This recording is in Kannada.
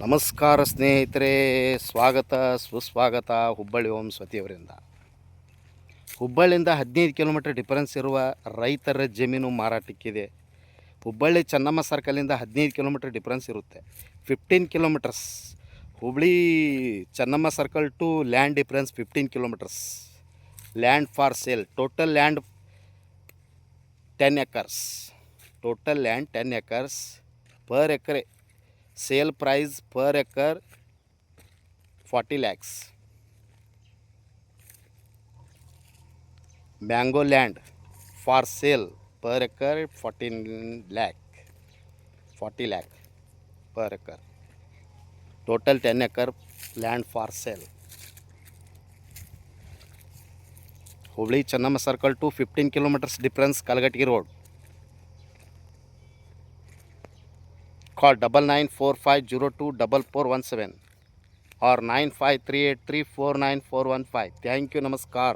ನಮಸ್ಕಾರ ಸ್ನೇಹಿತರೆ, ಸ್ವಾಗತ ಸುಸ್ವಾಗತ ಹುಬ್ಬಳ್ಳಿ ಓಂ ಸ್ವತಿಯವರಿಂದ. ಹುಬ್ಬಳ್ಳಿಯಿಂದ 15 ಕಿಲೋಮೀಟರ್ ಡಿಫರೆನ್ಸ್ ಇರುವ ರೈತರ ಜಮೀನು ಮಾರಾಟಕ್ಕಿದೆ. ಹುಬ್ಬಳ್ಳಿ ಚೆನ್ನಮ್ಮ ಸರ್ಕಲಿಂದ 15 ಕಿಲೋಮೀಟರ್ ಡಿಫರೆನ್ಸ್ ಇರುತ್ತೆ. 15 kilometers Hubballi Chennamma circle to land difference 15 kilometers. Land for sale. Total land 10 acres. Total land 10 acres. Per acre sale price per acre 40 lakhs. Mango land for sale per acre 40 lakh per acre. Total 10 acre land for sale. Hubli Chennamma circle to 15 kilometers difference, Kalghatgi road. Call 9945024417 or 9538349415. Thank you. Namaskar.